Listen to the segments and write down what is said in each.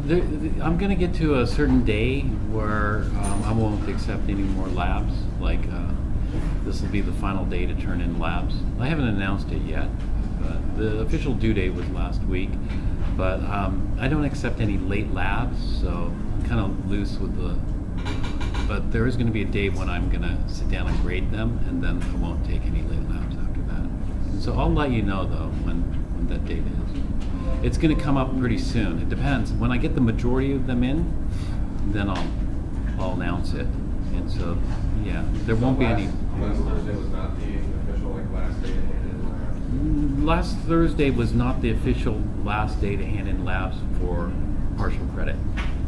I'm going to get to a certain day where I won't accept any more labs. Like this will be the final day to turn in labs. I haven't announced it yet, but the official due date was last week. But I don't accept any late labs, so I'm kind of loose with the. But there is going to be a day when I'm going to sit down and grade them, and then I won't take any late labs after that. And so I'll let you know though when that date is. It's going to come up pretty soon. It depends. When I get the majority of them in, then I'll announce it. And so, yeah, there won't be any. Last Thursday was not the official last day to hand in labs? Last Thursday was not the official last day to hand in labs for partial credit.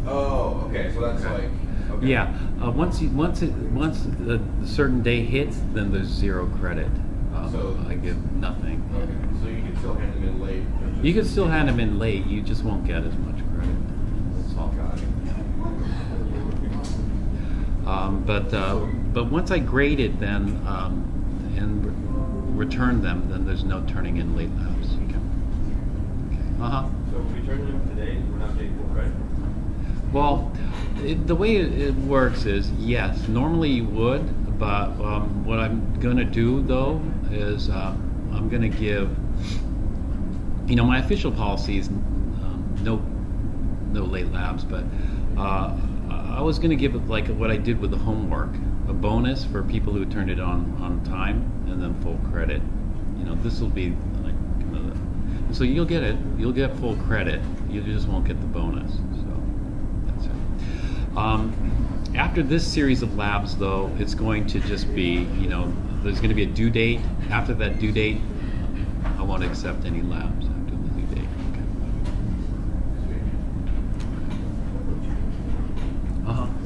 Oh, okay. So that's like. Okay. Yeah. Once the certain day hits, then there's 0 credit. So I give nothing. Okay. So you can still hand them in late. You can still hand them in late. You just won't get as much credit. That's all. Got it. But once I grade it, then and return them, then there's no turning in late labs. Okay. So if we turn them today, we're not taking full credit? Well, the way it works is, yes, normally you would, but what I'm going to do, though, is I'm going to give, my official policy is no late labs, but I was going to give it like what I did with the homework, a bonus for people who turned it on time, and then full credit. This will be like kind of the, so you'll get it. You'll get full credit. You just won't get the bonus. So that's it. After this series of labs, though, it's going to just be, there's going to be a due date. After that due date, I won't accept any labs after the due date. Okay.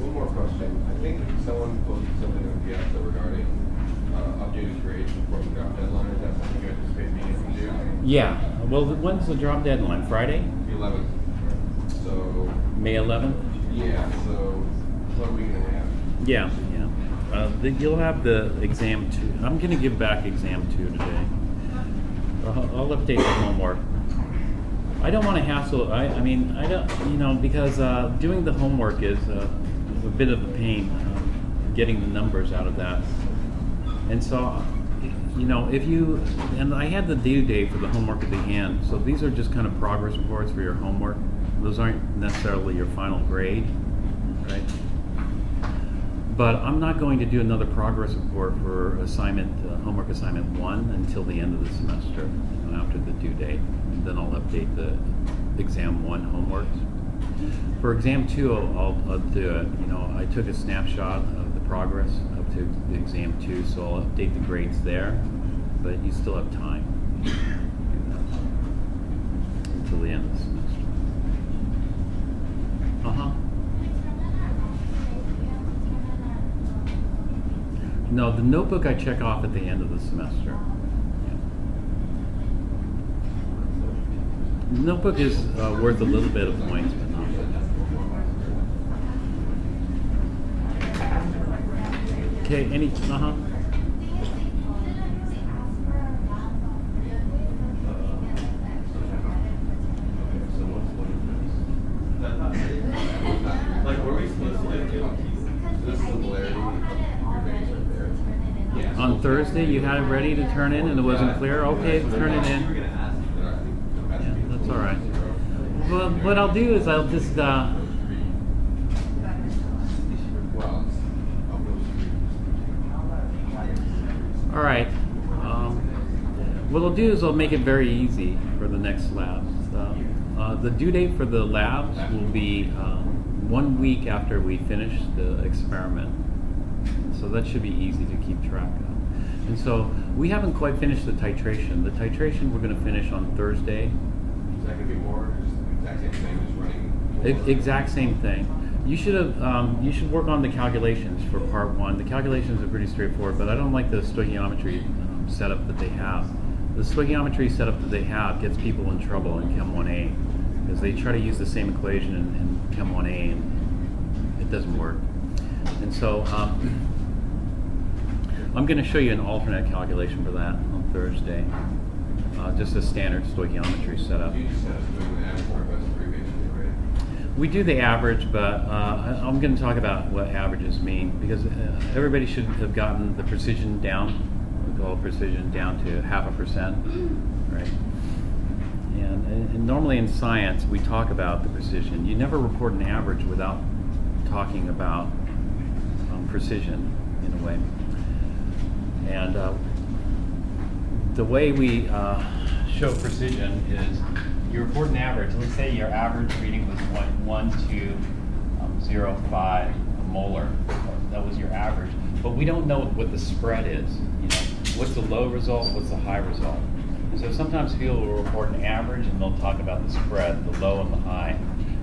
One more question. I think someone posted something on Piazza regarding updated grades before the drop deadline. Is that something you anticipate being able to do? Yeah. Well, when's the drop deadline? Friday? The 11th. So. May 11th? Yeah. So what are we going to have? Yeah. You'll have the exam 2. I'm going to give back exam 2 today. I'll update the homework. I don't want to hassle. I don't. Because doing the homework is a bit of a pain. Getting the numbers out of that, and so and I had the due date for the homework at the end. So these are just kind of progress reports for your homework. Those aren't necessarily your final grade, right? But I'm not going to do another progress report for homework assignment 1 until the end of the semester, after the due date. And then I'll update the exam 1 homeworks. For exam 2, I'll do it. I took a snapshot of the progress up to the exam 2, so I'll update the grades there. But you still have time to do that until the end of the semester. No, the notebook I check off at the end of the semester. Yeah. The notebook is worth a little bit of points, but not. Okay, any, Like, were we supposed to get This is the polarity of your base right there. Yeah. On Thursday, you had it ready to turn in and it wasn't clear? Okay, turn it in. Yeah, that's all right. Well, what I'll do is I'll just, all right. What I'll do is I'll make it very easy for the next labs. The due date for the labs will be 1 week after we finish the experiment. So that should be easy to keep track of. And so we haven't quite finished the titration. The titration we're going to finish on Thursday. Is that going to be more? Just the exact same thing, just running? Exact same thing. You should work on the calculations for part 1. The calculations are pretty straightforward, but I don't like the stoichiometry setup that they have. The stoichiometry setup that they have gets people in trouble in Chem 1A because they try to use the same equation in Chem 1A and it doesn't work. And so I'm going to show you an alternate calculation for that on Thursday. Just a standard stoichiometry setup. You just have to do an average for us 3 basically, right? We do the average, but I'm going to talk about what averages mean, because everybody should have gotten the precision down. We call precision down to 0.5%, right? And normally in science we talk about the precision. You never report an average without talking about precision in a way. And the way we show precision is you report an average. Let's say your average reading was 1.1205 molar. That was your average. But we don't know what the spread is. You know, what's the low result? What's the high result? And so sometimes people will report an average and they'll talk about the spread, the low and the high.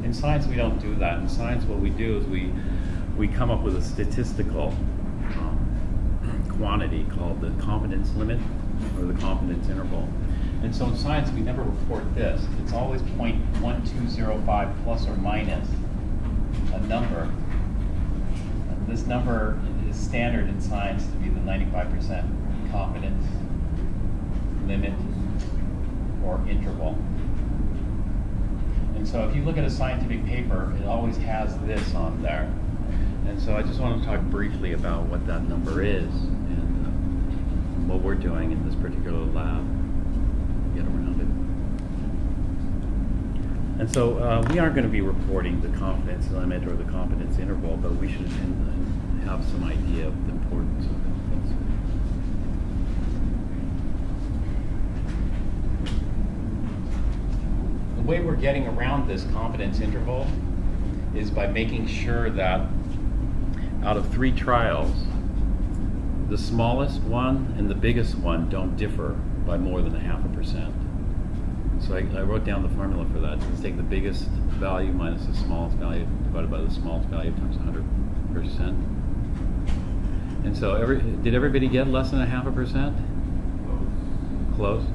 In science, we don't do that. In science, what we do is we come up with a statistical quantity called the confidence limit or the confidence interval. And so in science, we never report this. It's always 0.1205 plus or minus a number. And this number is standard in science to be the 95% confidence limit or interval. And so if you look at a scientific paper, it always has this on there. And so I just want to talk briefly about what that number is and what we're doing in this particular lab. Get around it. And so we aren't going to be reporting the confidence limit or the confidence interval, but we should have some idea of the importance of things. The way we're getting around this confidence interval is by making sure that out of 3 trials, the smallest one and the biggest one don't differ by more than 0.5%. So I wrote down the formula for that. Let's take the biggest value minus the smallest value divided by the smallest value times 100%. And so did everybody get less than 0.5%? Close.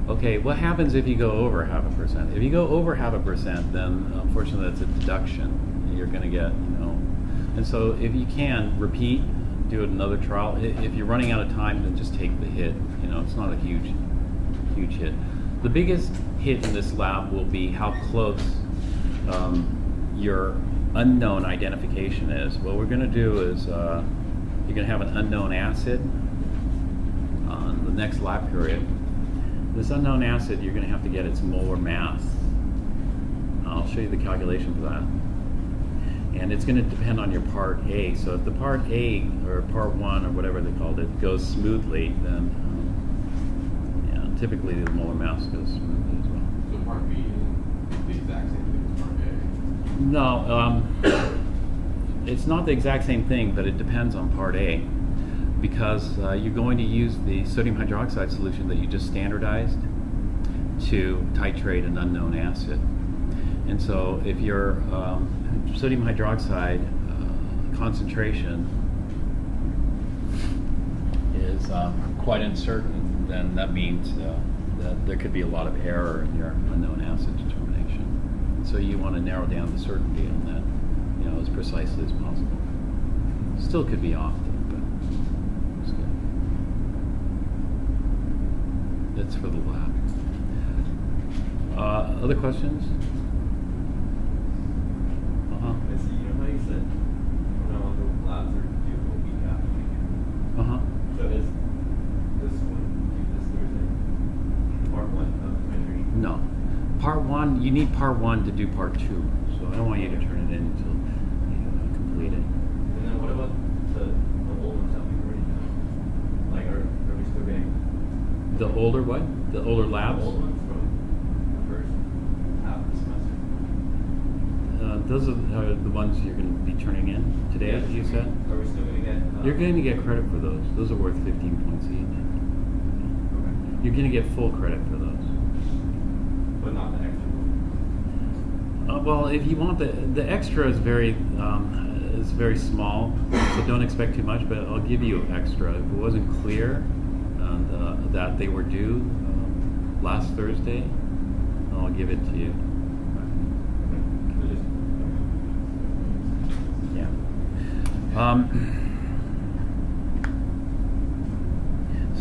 Okay, what happens if you go over 0.5%? If you go over 0.5%, then unfortunately that's a deduction. You're going to get, and so if you can, repeat, do it another trial. If you're running out of time, then just take the hit. It's not a huge hit. The biggest hit in this lab will be how close your unknown identification is. What we're going to do is you're going to have an unknown acid on the next lab period. This unknown acid, you're going to have to get its molar mass. I'll show you the calculation for that. And it's going to depend on your part A. So if the part A, or part 1, or whatever they called it, goes smoothly, then typically the molar mass goes smoothly as well. So part B is the exact same thing as part A? No, it's not the exact same thing, but it depends on part A. Because you're going to use the sodium hydroxide solution that you just standardized to titrate an unknown acid. And so if your sodium hydroxide concentration is quite uncertain, then that means that there could be a lot of error in your unknown acid determination. So you want to narrow down the certainty on that, as precisely as possible. Still could be off, but it's good. That's for the lab. Other questions? I see, how you said the labs are due a week after weekend. So is this one due this Thursday? Part 1 of measuring? No. Part 1, you need part 1 to do part 2. So I don't want you to turn it in until you complete it. And then what about the old ones that we've already done? Like, are we still getting? The older what? The older labs? The old ones from the first half of the semester. Those are the ones you're going to be turning in today, you said? Are we still going to get? You're going to get credit for those. Those are worth 15 points each. Okay. You're going to get full credit for those. But not the extra one? Well, if you want the extra is very small, so don't expect too much, but I'll give you extra. If it wasn't clear that they were due last Thursday, I'll give it to you. Yeah.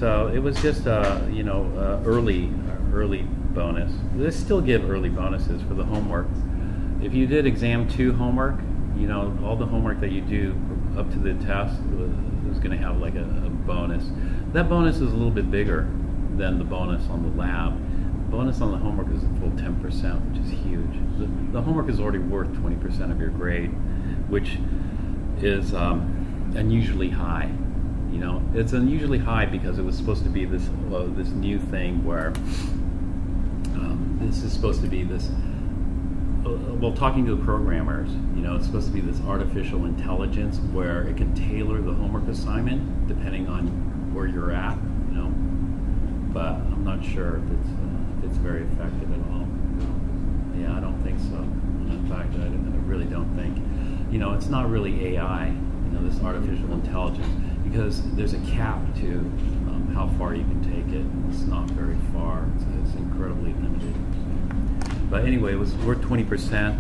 So it was just early bonus. They still give early bonuses for the homework. if you did exam 2 homework, you know, all the homework that you do up to the test is going to have like a bonus. That bonus is a little bit bigger than the bonus on the lab. The bonus on the homework is a full 10%, which is huge. The homework is already worth 20% of your grade, which is unusually high. You know, it's unusually high because it was supposed to be this this new thing where this is supposed to be this. Well, talking to the programmers, you know, it's supposed to be this artificial intelligence where it can tailor the homework assignment depending on where you're at, you know. But I'm not sure if it's very effective at all. Yeah, I don't think so. In fact, I really don't think. You know, it's not really AI, you know, this artificial intelligence, because there's a cap to how far you can take it. It's not very far. It's incredibly limited. But anyway, it was worth 20%.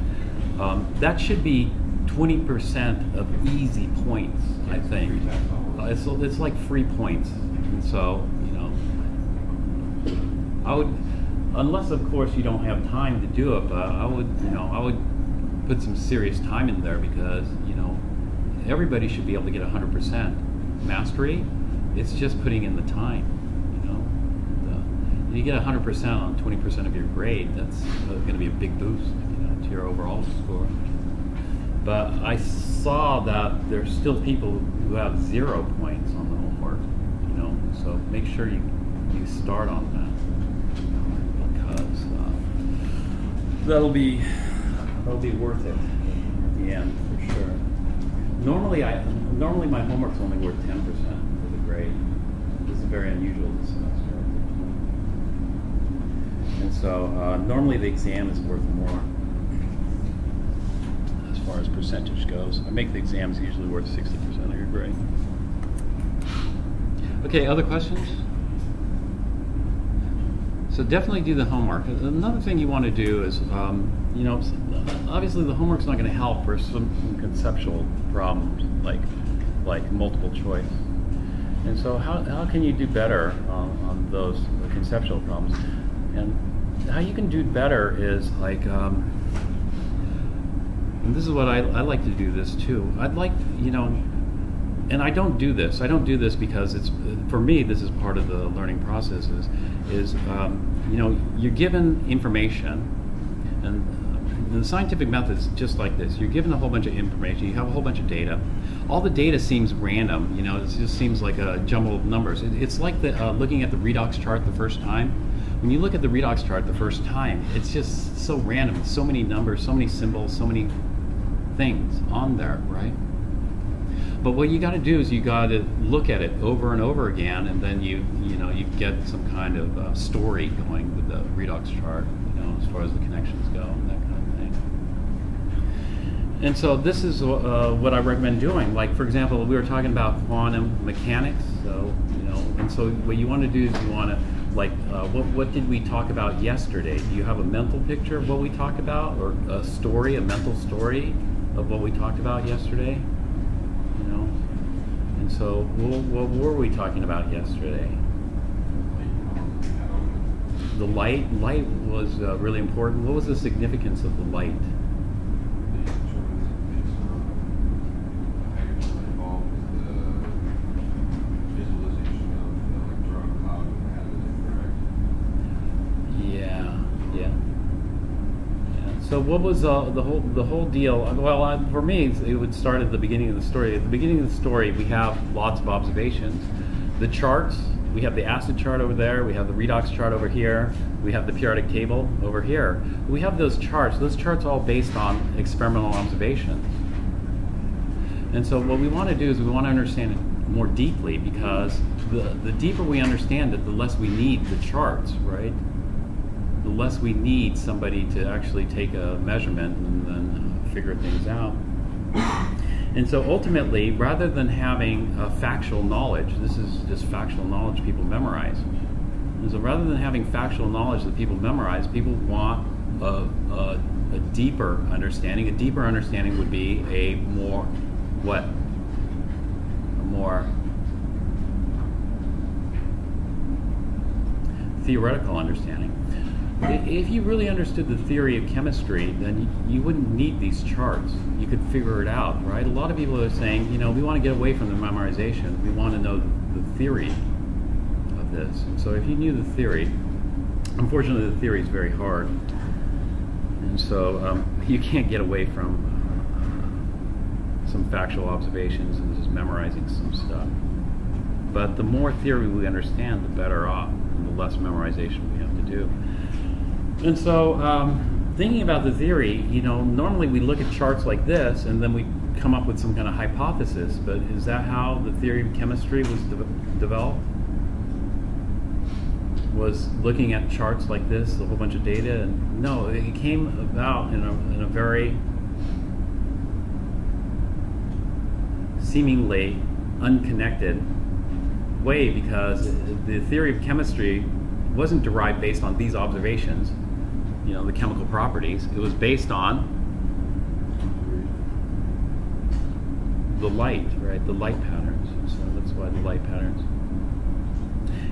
That should be 20% of easy points, I think. It's like free points. And so, you know, I would, unless of course you don't have time to do it, but I would put some serious time in there, because, you know, everybody should be able to get 100% mastery. It's just putting in the time. You get 100% on 20% of your grade, that's going to be a big boost, you know, to your overall score. But I saw that there's still people who have 0 points on the homework, you know, so make sure you start on that, because that'll be worth it at the end for sure. Normally my homework's only worth 10% of the grade. This is very unusual this semester. And so normally the exam is worth more as far as percentage goes. I make the exams usually worth 60% of your grade. Okay, other questions? So definitely do the homework. Another thing you want to do is, you know, obviously the homework's not going to help for some conceptual problems like multiple choice. And so how can you do better on those conceptual problems? And how you can do better is like, and this is what I like to do this too. I'd like, you know, and I don't do this. I don't do this because it's, for me, this is part of the learning process is you know, you're given information, and the scientific method is just like this. You're given a whole bunch of information. You have a whole bunch of data. All the data seems random. You know, it just seems like a jumble of numbers. It's like looking at the redox chart the first time. When you look at the redox chart the first time, it's just so random. So many numbers, so many symbols, so many things on there, right? But what you got to do is you got to look at it over and over again, and then you get some kind of story going with the redox chart, you know, as far as the connections go and that kind of thing. And so this is what I recommend doing. Like, for example, we were talking about quantum mechanics, so, you know, and so what you want to do is you want to, like, what did we talk about yesterday? Do you have a mental picture of what we talked about, or a story, a mental story of what we talked about yesterday? You know, and so what were we talking about yesterday? The light. Light was really important. What was the significance of the light? So what was the whole deal? Well, for me, it would start at the beginning of the story. At the beginning of the story, we have lots of observations. The charts, we have the acid chart over there, we have the redox chart over here, we have the periodic table over here. We have those charts. Those charts are all based on experimental observations. And so what we want to do is we want to understand it more deeply, because the deeper we understand it, the less we need the charts, right? The less we need somebody to actually take a measurement and then figure things out. And so ultimately, rather than having factual knowledge, this is just factual knowledge people memorize. And so rather than having factual knowledge that people memorize, people want a deeper understanding. A deeper understanding would be a more, what? A more theoretical understanding. if you really understood the theory of chemistry, then you wouldn't need these charts. You could figure it out, right? A lot of people are saying, you know, we want to get away from the memorization. We want to know the theory of this. And so if you knew the theory, unfortunately the theory is very hard. And so you can't get away from some factual observations and just memorizing some stuff. But the more theory we understand, the better off, and the less memorization we have to do. And so, thinking about the theory, you know, normally we look at charts like this and then we come up with some kind of hypothesis, but is that how the theory of chemistry was developed? Was looking at charts like this, a whole bunch of data? And no, it came about in a very seemingly unconnected way, because the theory of chemistry wasn't derived based on these observations, you know, the chemical properties. It was based on the light, right? The light patterns. So that's why the light patterns.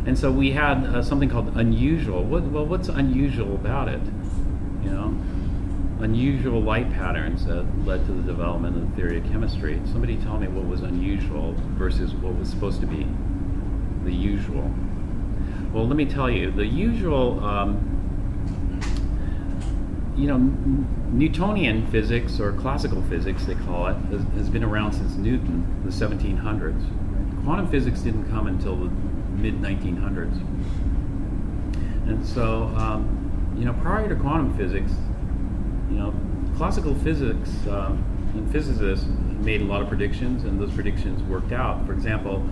And so we had something called unusual. Well, what's unusual about it? You know, unusual light patterns that led to the development of the theory of chemistry. Somebody tell me what was unusual versus what was supposed to be the usual. Well, let me tell you, the usual, you know, Newtonian physics, or classical physics they call it, has been around since Newton, the 1700s. Quantum physics didn't come until the mid-1900s. And so, you know, prior to quantum physics, you know, classical physics and physicists made a lot of predictions, and those predictions worked out. For example,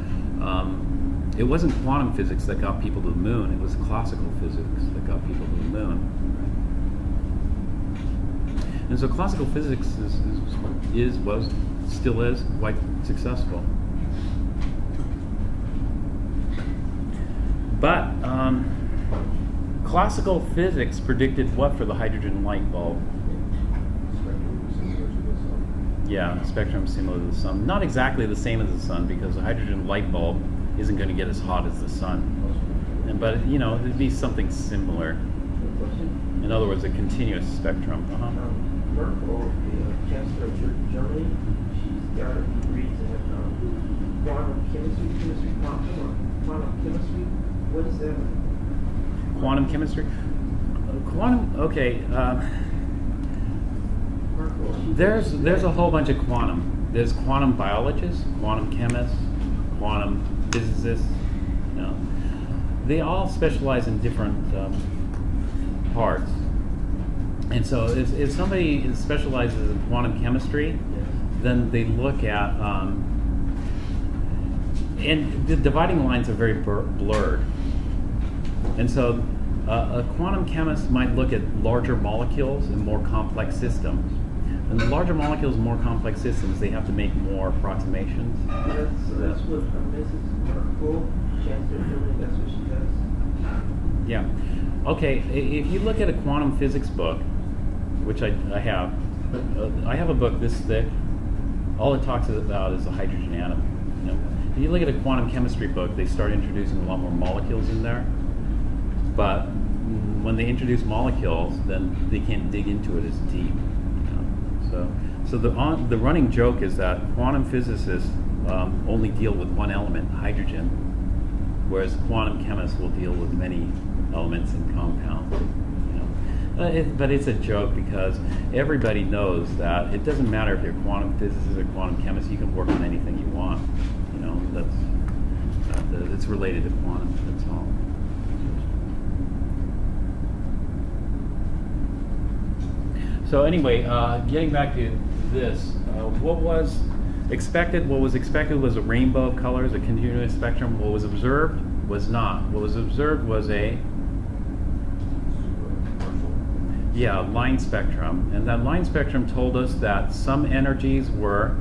it wasn't quantum physics that got people to the moon, it was classical physics that got people to the moon. And so classical physics still is quite successful. But classical physics predicted what for the hydrogen light bulb? Yeah, spectrum similar to the sun. Not exactly the same as the sun, because the hydrogen light bulb isn't going to get as hot as the sun. But, you know, it'd be something similar. In other words, a continuous spectrum. Merkel, the chancellor of Germany, she's got a degree in quantum chemistry. What is that? Quantum chemistry? Okay. There's a whole bunch of quantum. There's quantum biologists, quantum chemists, quantum physicists. You know, they all specialize in different parts. And so if somebody specializes in quantum chemistry, then they look at, and the dividing lines are very blurred. And so a quantum chemist might look at larger molecules and more complex systems. And the larger molecules and more complex systems, they have to make more approximations. That's what Mrs. Merkel, Chancellor Germany, that's what she does. Yeah. Okay, if you look at a quantum physics book, which I have a book this thick. All it talks about is the hydrogen atom. You know? If you look at a quantum chemistry book, they start introducing a lot more molecules in there. But when they introduce molecules, then they can't dig into it as deep. You know? So the running joke is that quantum physicists only deal with one element, hydrogen, whereas quantum chemists will deal with many elements and compounds. But it's a joke, because everybody knows that it doesn't matter if you're a quantum physicist or quantum chemist. You can work on anything you want. You know, it's related to quantum. That's all. So anyway, getting back to this, what was expected? What was expected was a rainbow of colors, a continuous spectrum. What was observed was not. What was observed was a line spectrum, and that line spectrum told us that some energies were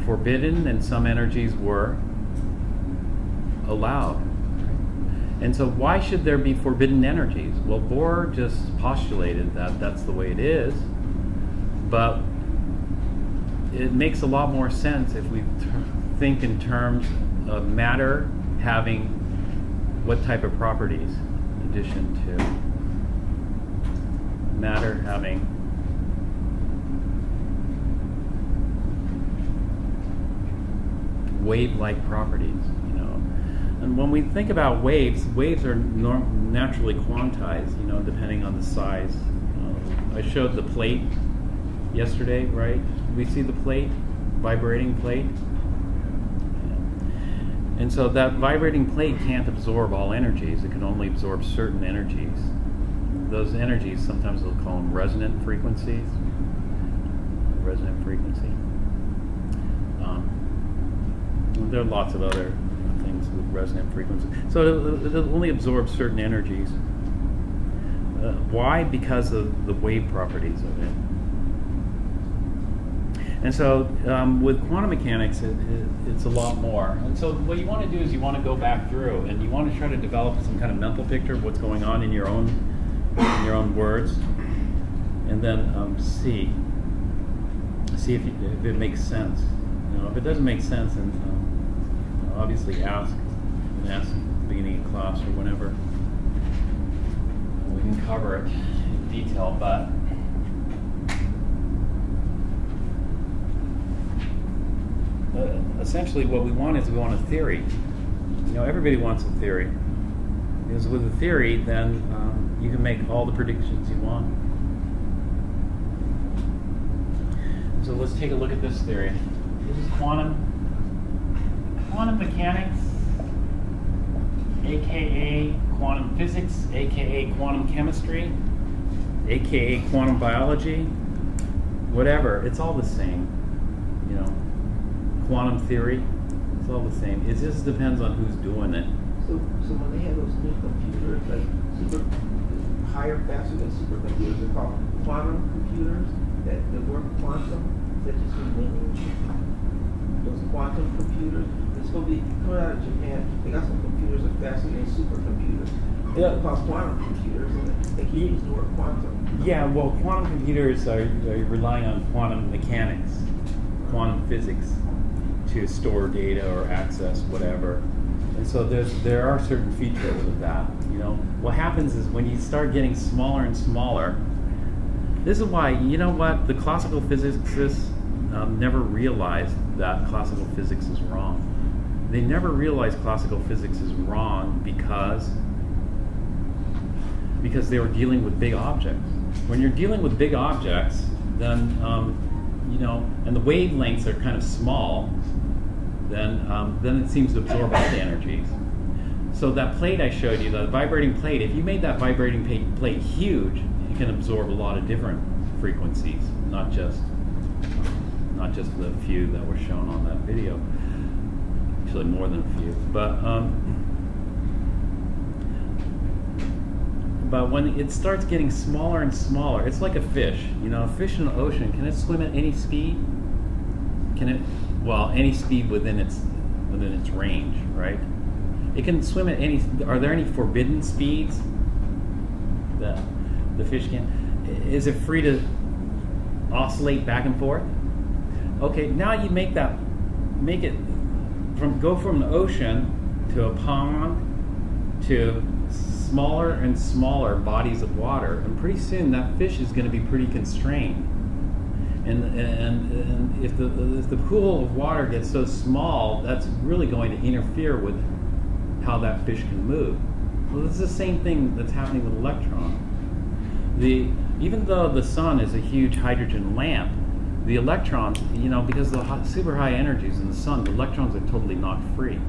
forbidden and some energies were allowed. And so why should there be forbidden energies? Well, Bohr just postulated that that's the way it is, but it makes a lot more sense if we think in terms of matter having what type of properties, in addition to matter having wave-like properties, you know. And when we think about waves, waves are naturally quantized, you know, depending on the size. I showed the plate yesterday, right? We see the plate, vibrating plate. And so that vibrating plate can't absorb all energies. It can only absorb certain energies. Those energies, sometimes they'll call them resonant frequencies. Resonant frequency. There are lots of other things with resonant frequency. So it'll only absorb certain energies. Why? Because of the wave properties of it. And so with quantum mechanics, it's a lot more. And so what you want to do is you want to go back through and you want to try to develop some kind of mental picture of what's going on in your own words, and then see if it makes sense. You know, if it doesn't make sense, then obviously ask at the beginning of class or whenever. We can cover it in detail, but essentially what we want is we want a theory. You know, everybody wants a theory. Because with a theory, then you can make all the predictions you want. So let's take a look at this theory. This is quantum mechanics, aka quantum physics, aka quantum chemistry, aka quantum biology, whatever. It's all the same, you know. Quantum theory, it's all the same. It just depends on who's doing it. So when they have those new computers, like higher, faster than supercomputers, they're called quantum computers. That the word quantum, that just meaning those quantum computers. It's going to be coming out of Japan. They got some computers that are faster than supercomputers. Yeah. They're called quantum computers, and they keep using the word quantum. Yeah, well, quantum computers are relying on quantum mechanics, quantum physics, to store data or access whatever. And so there are certain features of that. You know, what happens is when you start getting smaller and smaller, this is why, you know what, the classical physicists never realized that classical physics is wrong. They never realized classical physics is wrong because they were dealing with big objects. When you're dealing with big objects, then you know, and the wavelengths are kind of small, then it seems to absorb all the energies. So that plate I showed you, the vibrating plate, if you made that vibrating plate huge, it can absorb a lot of different frequencies, not just the few that were shown on that video. Actually, more than a few. But when it starts getting smaller and smaller, it's like a fish. You know, a fish in the ocean, can it swim at any speed? Can it? Well, any speed within its range, right? It can swim at any. Are there any forbidden speeds that the fish can? Is it free to oscillate back and forth? Okay, now you make it go from the ocean to a pond to smaller and smaller bodies of water, and pretty soon that fish is going to be pretty constrained. And if the pool of water gets so small, that's really going to interfere with how that fish can move. Well, this is the same thing that's happening with electrons. Even though the sun is a huge hydrogen lamp, the electrons, you know, because of the super high energies in the sun, the electrons are totally knocked free.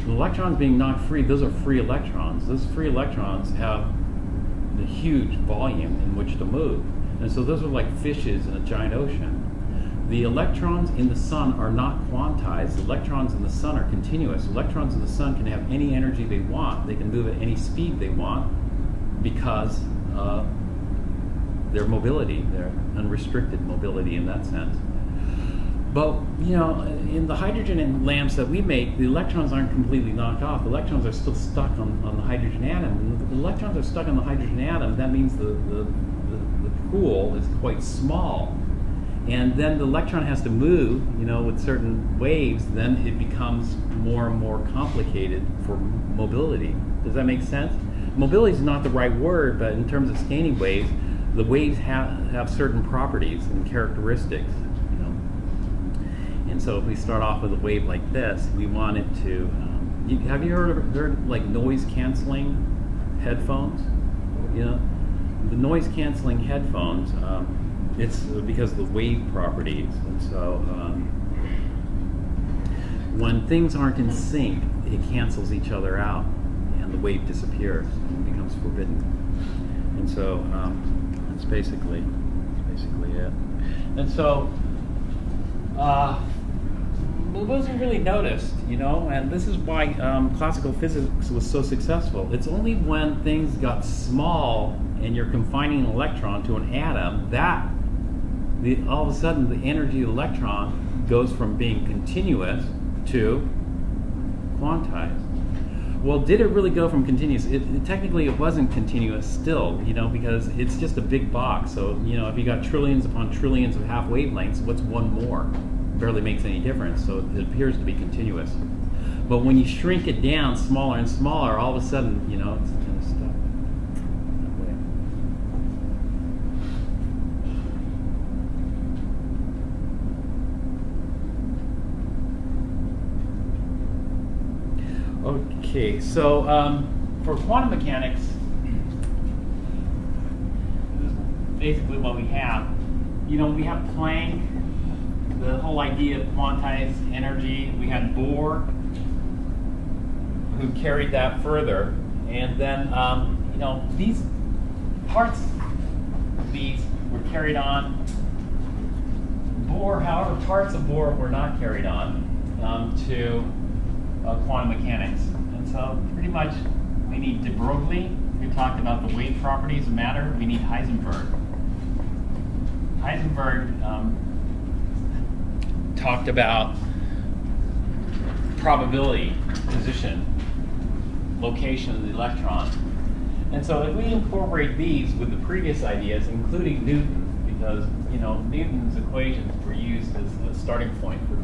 The electrons being knocked free, those are free electrons. Those free electrons have the huge volume in which to move. And so those are like fishes in a giant ocean. The electrons in the sun are not quantized. The electrons in the sun are continuous. Electrons in the sun can have any energy they want. They can move at any speed they want because their mobility, their unrestricted mobility in that sense. But, you know, in the hydrogen lamps that we make, the electrons aren't completely knocked off. The electrons are still stuck on the hydrogen atom. And if the electrons are stuck on the hydrogen atom, that means the pool is quite small. And then the electron has to move, you know, with certain waves, then it becomes more and more complicated for mobility. Does that make sense? Mobility is not the right word, but in terms of scanning waves, the waves have certain properties and characteristics, you know. And so if we start off with a wave like this, we want it to, have you heard like noise canceling headphones? You know, the noise canceling headphones, it's because of the wave properties. And so when things aren't in sync, it cancels each other out and the wave disappears and becomes forbidden. And so that's basically it. And so it wasn't really noticed, you know, and this is why classical physics was so successful. It's only when things got small and you're confining an electron to an atom that all of a sudden the energy of the electron goes from being continuous to quantized. Well, did it really go from continuous? Technically, it wasn't continuous still, you know, because it's just a big box. So, you know, if you got trillions upon trillions of half wavelengths, what's one more? Barely makes any difference. So it appears to be continuous. But when you shrink it down smaller and smaller, all of a sudden, you know, it's kind of stuck that way. Okay, so for quantum mechanics, this is basically what we have. You know, we have Planck, the whole idea of quantized energy. We had Bohr, who carried that further. And then, you know, these parts of these were carried on. Bohr, however, parts of Bohr were not carried on to quantum mechanics. And so pretty much we need de Broglie, who talked about the wave properties of matter. We need Heisenberg. Heisenberg talked about probability, position, location of the electron. And so if we incorporate these with the previous ideas, including Newton, because, you know, Newton's equations were used as a starting point for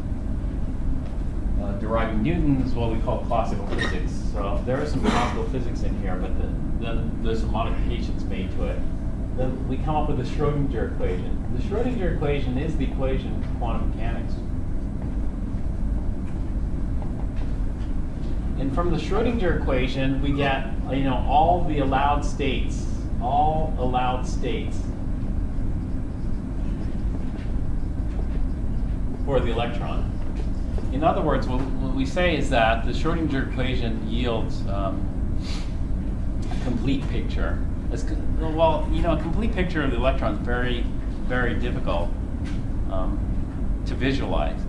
deriving Newton's what we call classical physics. So there is some classical physics in here, but then there's some modifications made to it. Then we come up with the Schrodinger equation. The Schrodinger equation is the equation of quantum mechanics. And from the Schrodinger equation, we get, you know, all the allowed states for the electron. In other words, what we say is that the Schrodinger equation yields a complete picture. Well, you know, a complete picture of the electron is very, very difficult to visualize,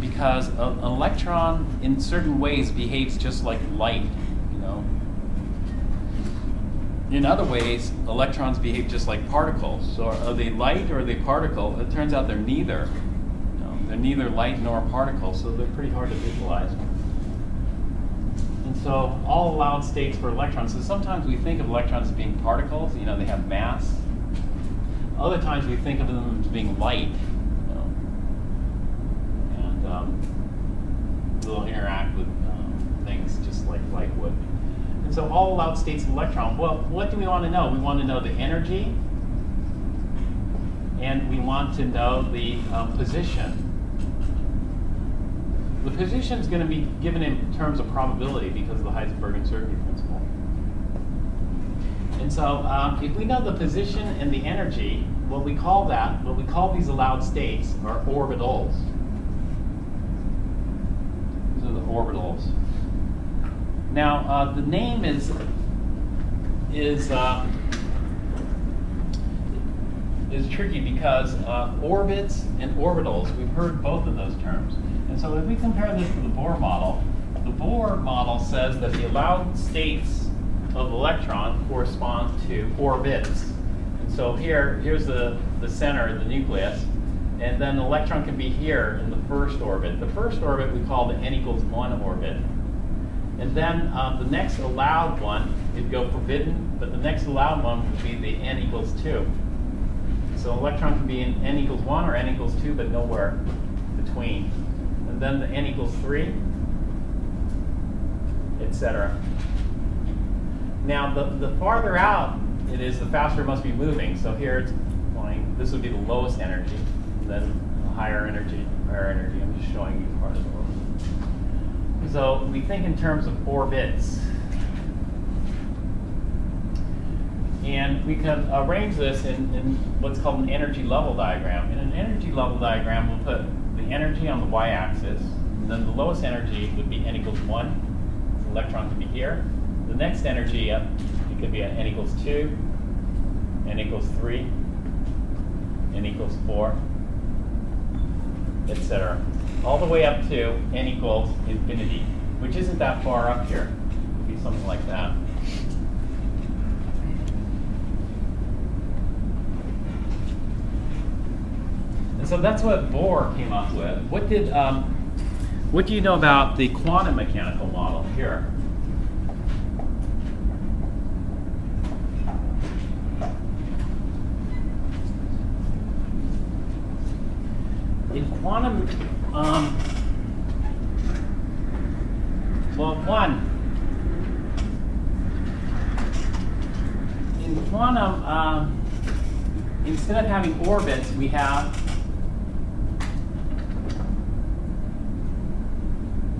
because an electron in certain ways behaves just like light, you know. In other ways, electrons behave just like particles. So are they light or are they particle? It turns out they're neither. You know, they're neither light nor a particle, so they're pretty hard to visualize. And so all allowed states for electrons. So sometimes we think of electrons as being particles, you know, they have mass. Other times we think of them as being light. They'll interact with things just like light would. And so all allowed states of electron, well, what do we want to know? We want to know the energy, and we want to know the position. The position is going to be given in terms of probability because of the Heisenberg uncertainty principle. And so if we know the position and the energy, what we call these allowed states are orbitals. These are the orbitals. Now, the name is tricky because orbits and orbitals, we've heard both of those terms. And so if we compare this to the Bohr model says that the allowed states of the electron correspond to orbits. And so here's the center, the nucleus, and then the electron can be here in the first orbit. The first orbit we call the n=1 orbit. And then the next allowed one, it'd go forbidden, but the next allowed one would be the n=2. So electron can be in n equals 1 or n equals 2, but nowhere between. And then the n equals 3, etc. Now, the farther out it is, the faster it must be moving. So here it's going, this would be the lowest energy, and then higher energy, higher energy. I'm just showing you part of the orbit. So we think in terms of orbits. And we can arrange this in what's called an energy level diagram. In an energy level diagram, we'll put the energy on the y-axis, and then the lowest energy would be n equals 1. The electron could be here. The next energy, it could be at n equals 2, n equals 3, n equals 4, etc. All the way up to n equals infinity, which isn't that far up here. It would be something like that. And so that's what Bohr came up with. What do you know about the quantum mechanical model here? In quantum, in quantum, instead of having orbits, we have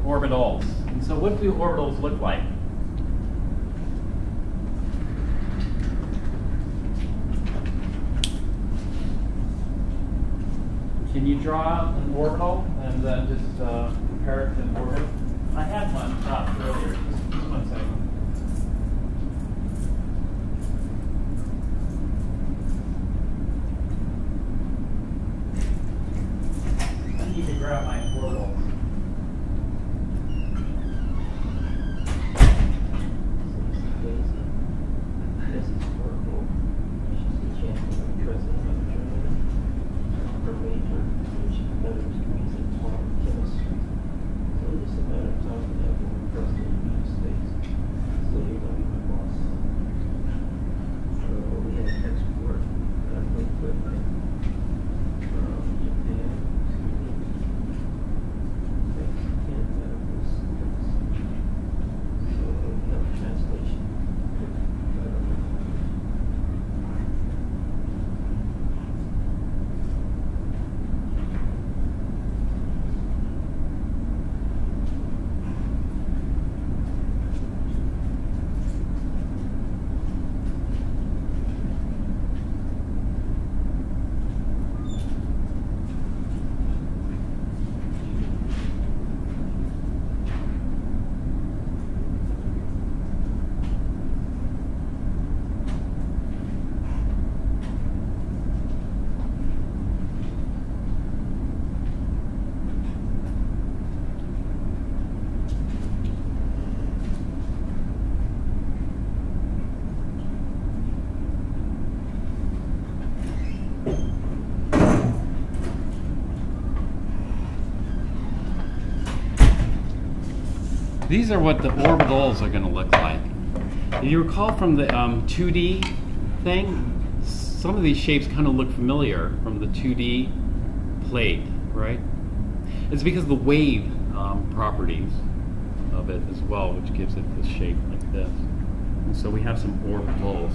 orbitals. And so what do orbitals look like? Can you draw out an orbital and then just compare it to an orbit? I had one earlier. Just 1 second. I need to grab my orbital. This is Oracle. She's the champion of president of Germany. Her major, which better degrees in quantum chemistry. So it's just a matter of time that will be president of the United States. So you're going to be my boss. So we have export medical equipment from Japan to Mexican medical students. So we have translation. These are what the orbitals are going to look like. If you recall from the 2D thing, some of these shapes kind of look familiar from the 2D plate, right? It's because of the wave properties of it as well, which gives it this shape like this. And so we have some orbitals.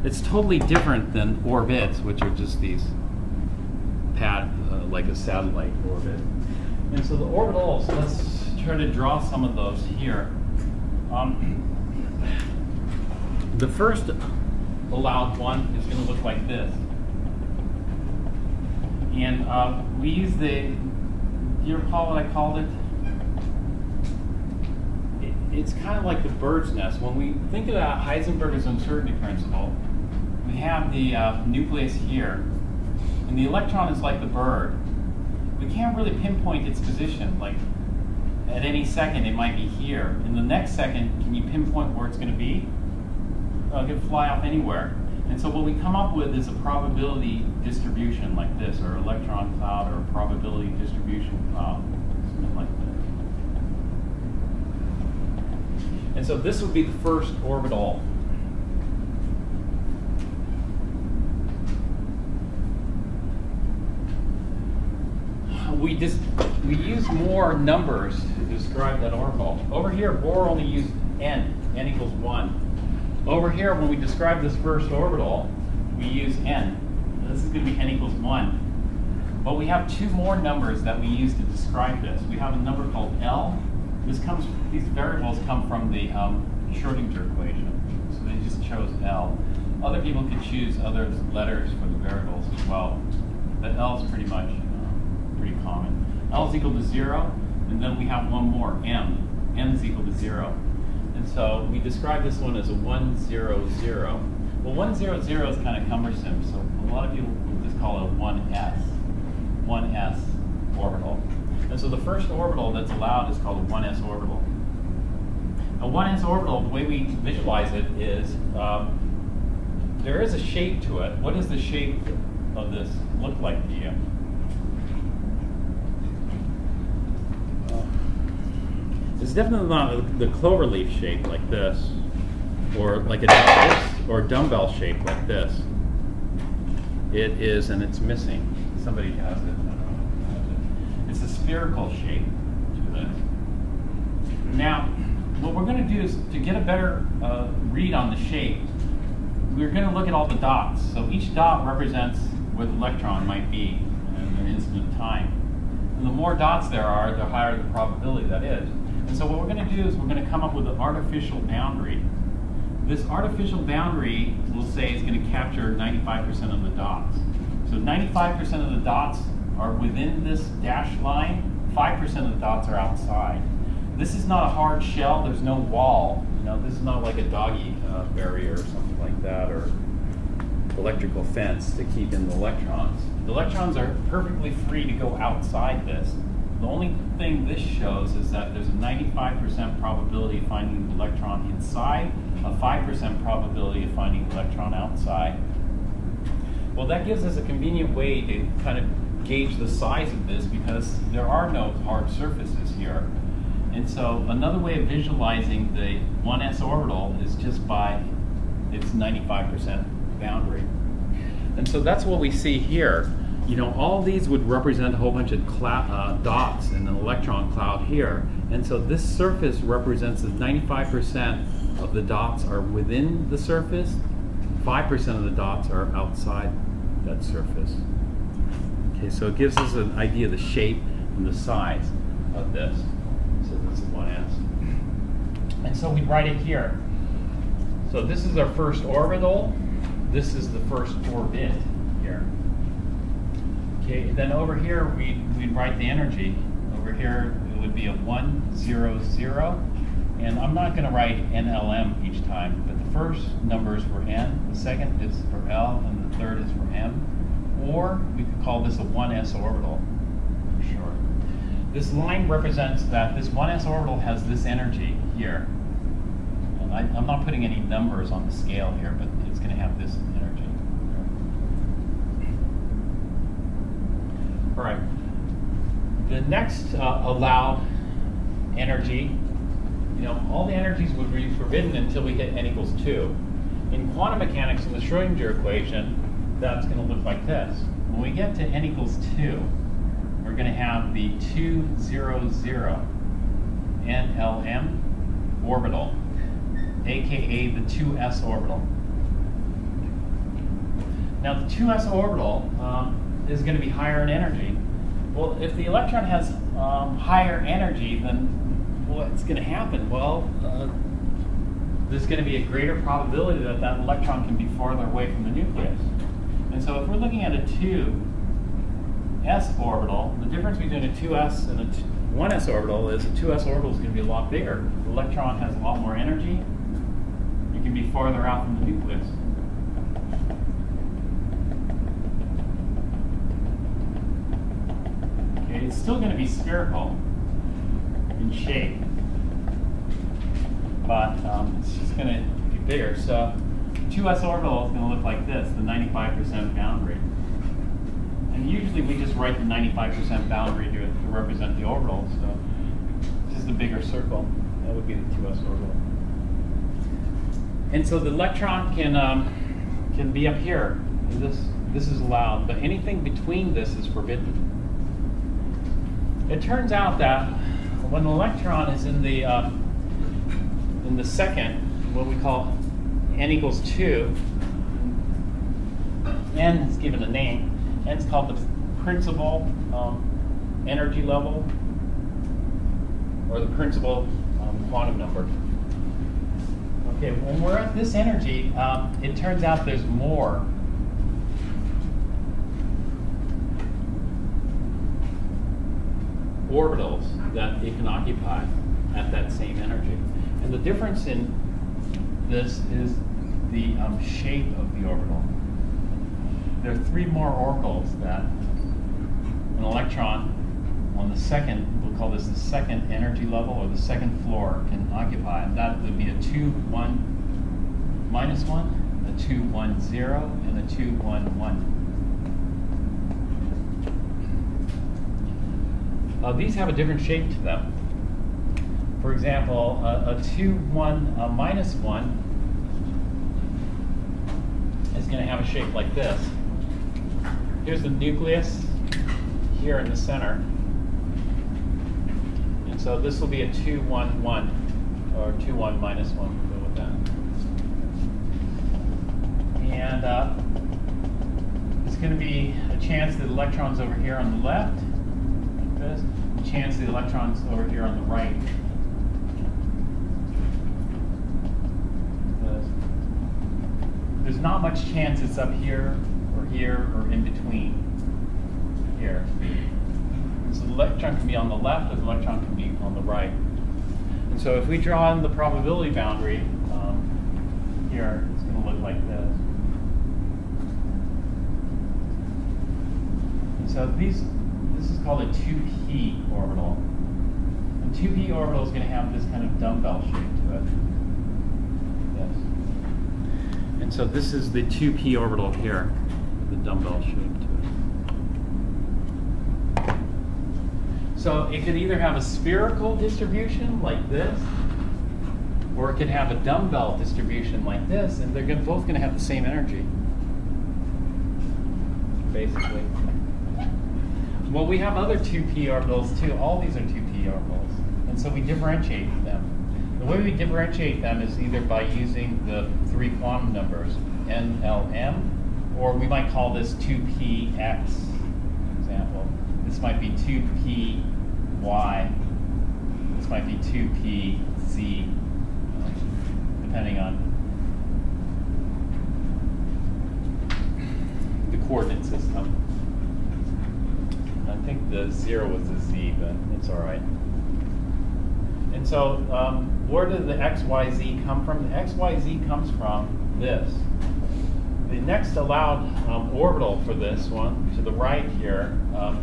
It's totally different than orbits, which are just these like a satellite orbit. And so the orbitals, let's try to draw some of those here. The first allowed one is going to look like this. And we use do you recall what I called it? It's kind of like the bird's nest. When we think about Heisenberg's uncertainty principle, we have the nucleus here, and the electron is like the bird. We can't really pinpoint its position. Like at any second, it might be here. In the next second, can you pinpoint where it's going to be? It could fly off anywhere. And so what we come up with is a probability distribution like this, or electron cloud, or a probability distribution cloud, something like this. And so this would be the first orbital. we use more numbers to describe that orbital. Over here, Bohr only used n equals 1. Over here, when we describe this first orbital, we use n. This is going to be n equals 1. But we have two more numbers that we use to describe this. We have a number called L. These variables come from the Schrodinger equation. So they just chose L. Other people could choose other letters for the variables as well. But L is pretty much pretty common. L is equal to 0, and then we have one more, M. M is equal to 0. And so we describe this one as a 1, 0, 0. Well, 1, 0, 0 is kind of cumbersome, so a lot of people would just call it a 1s. 1s orbital. And so the first orbital that's allowed is called a 1s orbital. A 1s orbital, the way we visualize it is, there is a shape to it. What does the shape of this look like to you? It's definitely not the cloverleaf shape like this, or like a dumbbell shape like this. It is, and it's missing. Somebody has it. I don't know who has it. It's a spherical shape to this. Now, what we're going to do is to get a better read on the shape. We're going to look at all the dots. So each dot represents where the electron might be in an instant of time. And the more dots there are, the higher the probability that is. And so what we're going to do is we're going to come up with an artificial boundary. This artificial boundary, we'll say, is going to capture 95% of the dots. So 95% of the dots are within this dashed line, 5% of the dots are outside. This is not a hard shell, there's no wall. You know, this is not like a doggy barrier or something like that, or electrical fence to keep in the electrons. The electrons are perfectly free to go outside this. The only thing this shows is that there's a 95% probability of finding the electron inside, a 5% probability of finding the electron outside. Well, that gives us a convenient way to kind of gauge the size of this because there are no hard surfaces here. And so another way of visualizing the 1s orbital is just by its 95% boundary. And so that's what we see here. You know, all these would represent a whole bunch of dots in an electron cloud here. And so this surface represents that 95% of the dots are within the surface, 5% of the dots are outside that surface. Okay, so it gives us an idea of the shape and the size of this. So this is 1s. And so we write it here. So this is our first orbital. This is the first orbit here. Okay, then over here we'd write the energy. Over here it would be a 1, 0, 0. And I'm not going to write NLM each time, but the first numbers for N, the second is for L, and the third is for M. Or we could call this a 1s orbital for short. This line represents that this 1s orbital has this energy here. And I'm not putting any numbers on the scale here, but it's going to have this energy. All right. The next allowed energy, you know, all the energies would be forbidden until we hit n equals 2. In quantum mechanics, in the Schrodinger equation, that's going to look like this. When we get to n equals 2, we're going to have the 2, 0, 0 NLM orbital, aka the 2s orbital. Now the 2s orbital is going to be higher in energy. Well, if the electron has higher energy, then what's going to happen? Well, there's going to be a greater probability that that electron can be farther away from the nucleus. And so if we're looking at a 2s orbital, the difference between a 2s and a 1s orbital is a 2s orbital is going to be a lot bigger. The electron has a lot more energy. It can be farther out from the nucleus. Okay, it's still going to be spherical in shape, but it's just going to be bigger. So 2s orbital is going to look like this, the 95% boundary. And usually we just write the 95% boundary to represent the orbital. So this is the bigger circle. That would be the 2s orbital. And so the electron can be up here. This is allowed, but anything between this is forbidden. It turns out that when an electron is in the second, what we call n equals 2, n is given a name. N is called the principal energy level, or the principal quantum number. Okay, when we're at this energy, it turns out there's more orbitals that it can occupy at that same energy. And the difference in this is the shape of the orbital. There are 3 more orbitals that an electron on the second, we'll call this the second energy level or the second floor, can occupy. And that would be a 2, 1, minus 1, a 2, 1, 0, and a 2, 1, 1. These have a different shape to them. For example, a 2, 1, minus 1 is going to have a shape like this. Here's the nucleus here in the center. And so this will be a 2, 1, 1, or 2, 1, minus 1. We'll go with that. And there's going to be a chance that the electron's over here on the left, like this. A chance the electron's over here on the right. There's not much chance it's up here, or in between here. So the electron can be on the left, or the electron can be on the right. And so if we draw in the probability boundary here, it's going to look like this. And so this is called a 2p orbital. And 2p orbital is going to have this kind of dumbbell shape to it. Yes. And so this is the 2p orbital here, the dumbbell shape to it. So it could either have a spherical distribution like this, or it could have a dumbbell distribution like this, and they're both going to have the same energy, basically. Well, we have other 2p orbitals too. All these are 2p orbitals, and so we differentiate them. The way we differentiate them is either by using the 3 quantum numbers, N, L, M, or we might call this 2px, for example. This might be 2py, this might be 2pz, depending on the coordinate system. I think the 0 was the z, but it's all right. And so where did the x, y, z come from? The x, y, z comes from this. The next allowed orbital for this one, to the right here,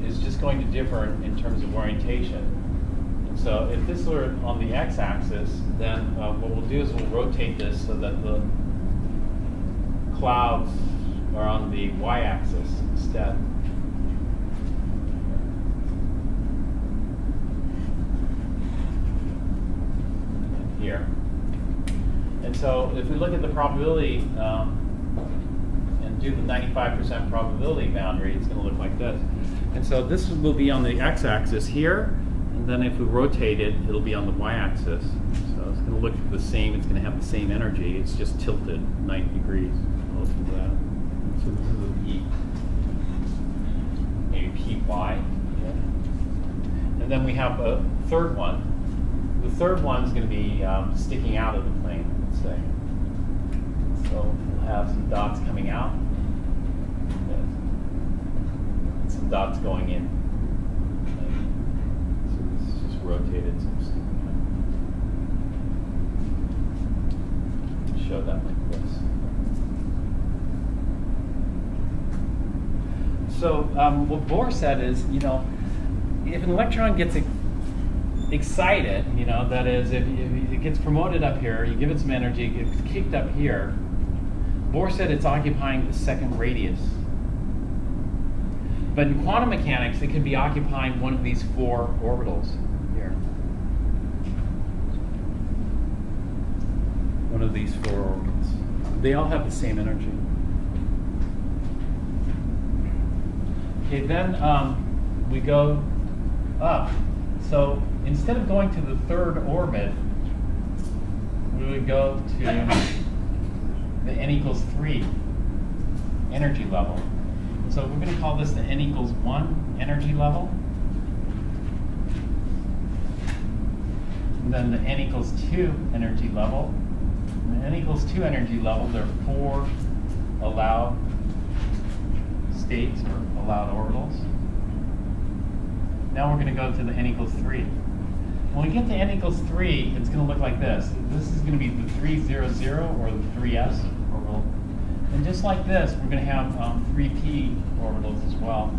is just going to differ in terms of orientation. And so if this were on the x-axis, then what we'll do is we'll rotate this so that the clouds are on the y-axis instead. Here. And so if we look at the probability and do the 95% probability boundary, it's going to look like this. And so this will be on the x-axis here, and then if we rotate it, it'll be on the y-axis. So it's going to look the same, it's going to have the same energy, it's just tilted 90 degrees. I'll do that. So this is a P. Maybe Py. Okay. And then we have a third one. The third one is going to be sticking out of the plane, let's say. So we'll have some dots coming out, and some dots going in. So this is just rotated, so I'm sticking out. Show that like this. So what Bohr said is, if an electron gets excited, that is, if it gets promoted up here, you give it some energy, it gets kicked up here. Bohr said it's occupying the second radius. But in quantum mechanics, it could be occupying one of these 4 orbitals here. One of these 4 orbitals. They all have the same energy. Okay, then we go up. So instead of going to the third orbit, we would go to the n equals 3 energy level. So we're going to call this the n equals 1 energy level. And then the n equals 2 energy level. And the n equals 2 energy level, there are 4 allowed states or allowed orbitals. Now we're going to go to the n equals 3. When we get to n equals 3, it's going to look like this. This is going to be the 3, 0, 0, or the 3s orbital. And just like this, we're going to have 3p orbitals as well.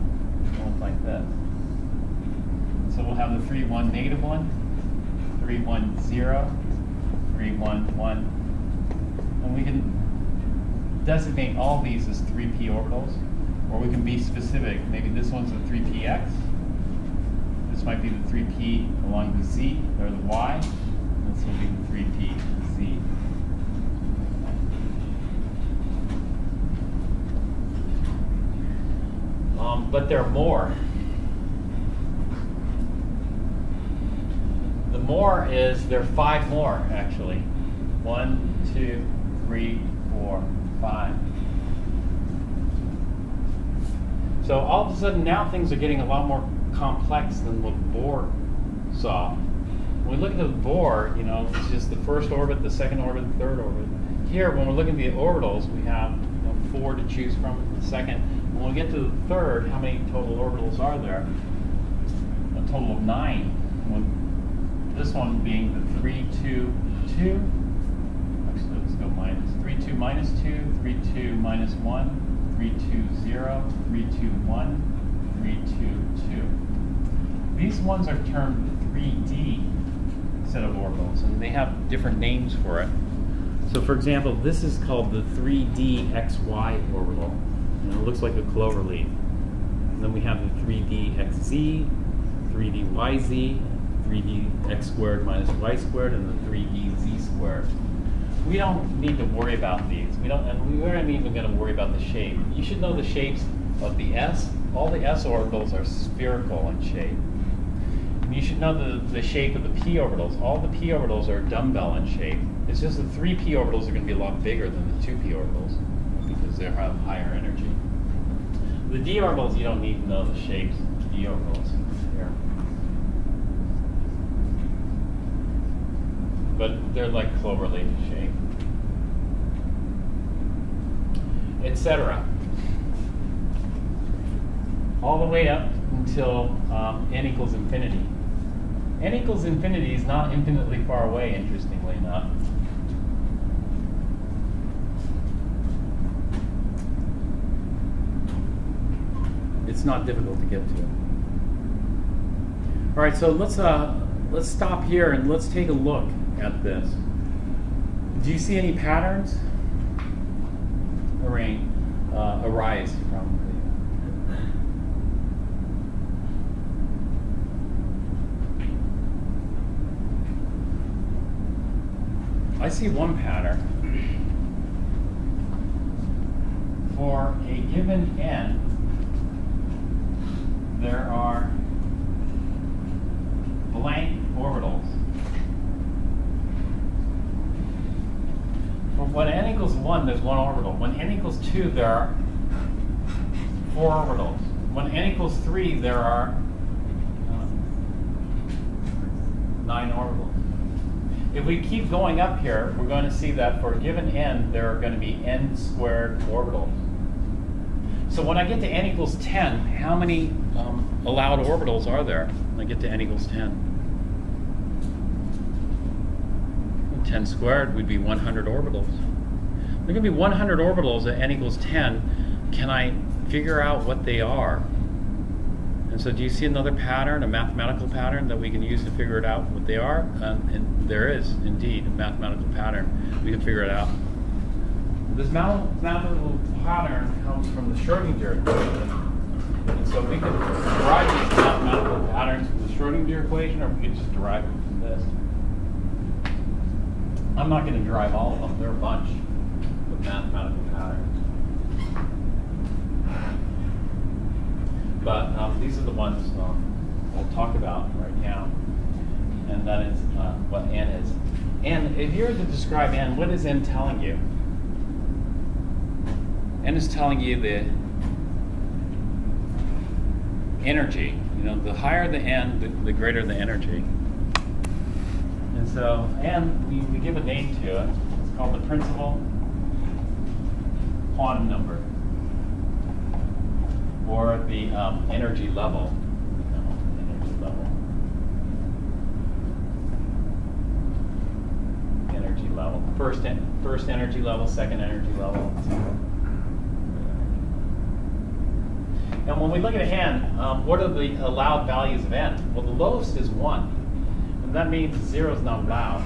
It'll look like this. So we'll have the 3, 1, negative 1, 3, 1, 0, 3, 1, 1. And we can designate all these as 3p orbitals, or we can be specific. Maybe this one's a 3px. This might be the 3p along the z, or the y. This will be the 3p z. But there are more. The more is, there are 5 more, actually. 1, 2, 3, 4, 5. So all of a sudden now things are getting a lot more complex than what Bohr saw. When we look at the Bohr, you know, it's just the first orbit, the second orbit, the third orbit. Here, when we're looking at the orbitals, we have 4 to choose from. The second, when we get to the third, how many total orbitals are there? A total of 9. This one being the 3, 2, 2. Actually, let's go minus 3, 2, minus 2, 3, 2, minus 1, 3, 2, 0, 3, 2, 1, 3, 2, 2. These ones are termed 3D set of orbitals, and they have different names for it. So for example, this is called the 3D XY orbital, and it looks like a clover leaf. And then we have the 3D XZ, 3D YZ, 3D x squared minus y squared, and the 3D z squared. We don't need to worry about these. We aren't even going to worry about the shape. You should know the shapes of the s. All the s orbitals are spherical in shape. And you should know the shape of the p orbitals. All the p orbitals are dumbbell in shape. It's just the 3p orbitals are going to be a lot bigger than the 2p orbitals because they have higher energy. The d orbitals, you don't need to know the shapes of the d orbitals here. But they're like cloverleaf shape, etc. All the way up until n equals infinity. N equals infinity is not infinitely far away, interestingly enough. It's not difficult to get to. All right, so let's stop here and let's take a look at this. Do you see any patterns arise from the... I see one pattern. For a given n, there are blank orbitals. When n equals 1, there's 1 orbital. When n equals 2, there are 4 orbitals. When n equals 3, there are 9 orbitals. If we keep going up here, we're going to see that for a given n, there are going to be n squared orbitals. So when I get to n equals 10, how many allowed orbitals are there when I get to n equals 10? 10 squared would be 100 orbitals. There are going to be 100 orbitals at n equals 10. Can I figure out what they are? And so do you see another pattern, a mathematical pattern that we can use to figure it out what they are? And there is, indeed, a mathematical pattern. We can figure it out. This mathematical pattern comes from the Schrodinger equation. And so we can derive these mathematical patterns from the Schrodinger equation, or we can just derive them from this. I'm not going to derive all of them. There are a bunch of mathematical patterns. But these are the ones we'll talk about right now, and that is what n is. And if you were to describe n, what is n telling you? N is telling you the energy. You know, the higher the n, the greater the energy. And so, and we give a name to it. It's called the principal quantum number, or the energy level. Energy level. Energy level. First energy level, second energy level. And when we look at n, what are the allowed values of n? Well, the lowest is 1. And that means 0 is not allowed.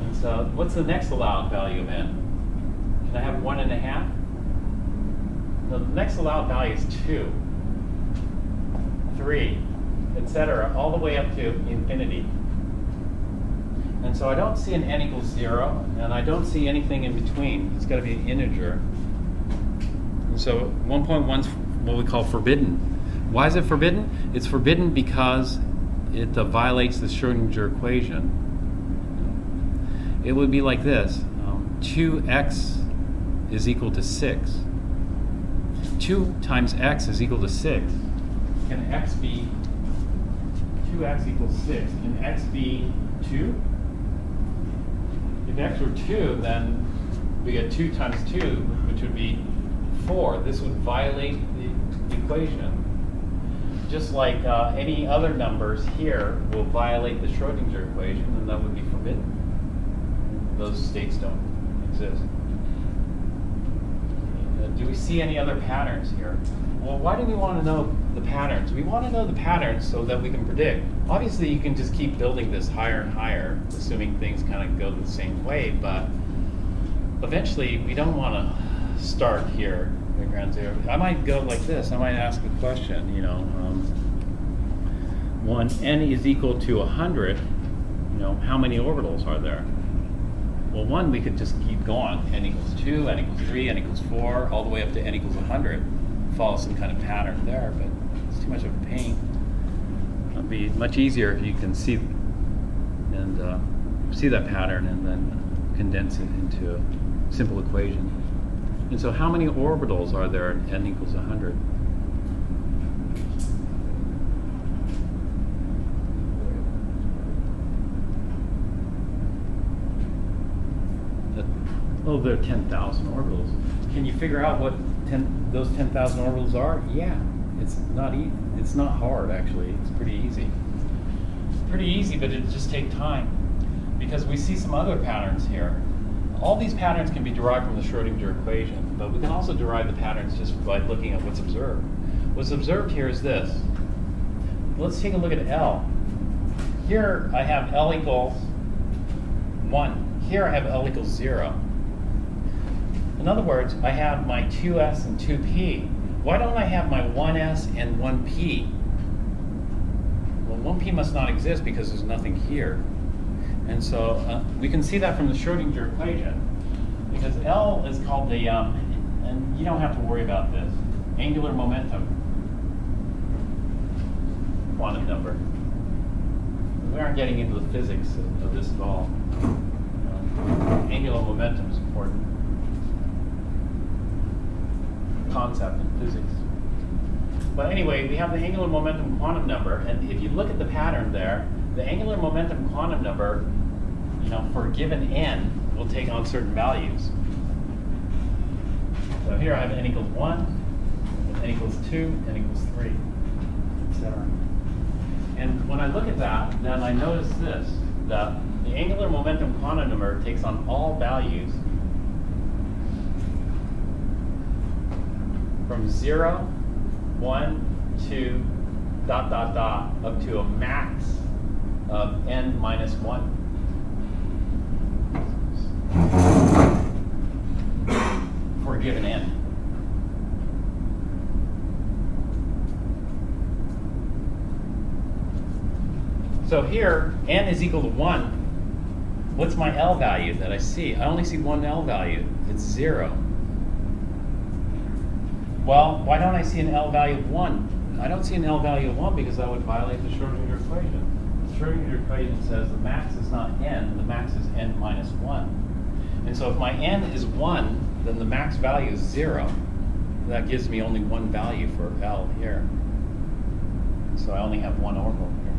And so what's the next allowed value of n? Can I have 1.5? No, the next allowed value is 2, 3, etc., all the way up to infinity. And so I don't see an n equals 0, and I don't see anything in between. It's got to be an integer. And so 1.1 is what we call forbidden. Why is it forbidden? It's forbidden because it violates the Schrodinger equation. It would be like this. 2x is equal to 6. 2 times x is equal to 6. Can x be 2x equals 6? Can x be 2? If x were 2, then we get 2 times 2, which would be 4. This would violate the equation. Just like any other numbers here will violate the Schrodinger equation, and that would be forbidden. Those states don't exist. Do we see any other patterns here? Well, why do we want to know the patterns? We want to know the patterns so that we can predict. Obviously, you can just keep building this higher and higher, assuming things kind of go the same way, but eventually we don't want to start here at ground zero. I might go like this. I might ask a question, you know, when n is equal to 100, you know, how many orbitals are there? Well, one, we could just keep going. N equals 2, n equals 3, n equals 4, all the way up to n equals 100. Follow some kind of pattern there, but it's too much of a pain. It'd be much easier if you can see and see that pattern and then condense it into a simple equation. And so how many orbitals are there at n equals 100? Oh, there are 10,000 orbitals. Can you figure out what those 10,000 orbitals are? Yeah, it's not hard actually. It's pretty easy. Pretty easy, but it just takes time because we see some other patterns here. All these patterns can be derived from the Schrodinger equation, but we can also derive the patterns just by looking at what's observed. What's observed here is this. Let's take a look at L. Here I have L equals 1. Here I have L equals 0. In other words, I have my 2s and 2p. Why don't I have my 1s and 1p? Well, 1p must not exist because there's nothing here. And so we can see that from the Schrodinger equation, because L is called the, and you don't have to worry about this, angular momentum quantum number. We aren't getting into the physics of this at all. Angular momentum is important concept in physics. But anyway, we have the angular momentum quantum number, and if you look at the pattern there, the angular momentum quantum number, you know, for a given n, will take on certain values. So here I have n equals 1, n equals 2, n equals 3, etc. And when I look at that, then I notice this, that the angular momentum quantum number takes on all values from 0, 1, 2, ... up to a max of n minus 1. For a given n. So here, n is equal to 1. What's my L value that I see? I only see one L value. It's 0. Well, why don't I see an L value of 1? I don't see an L value of 1 because that would violate the Schrodinger equation. The Schrodinger equation says the max is not n, the max is n minus 1. And so if my n is 1, then the max value is 0. That gives me only one value for L here. So I only have one orbital here.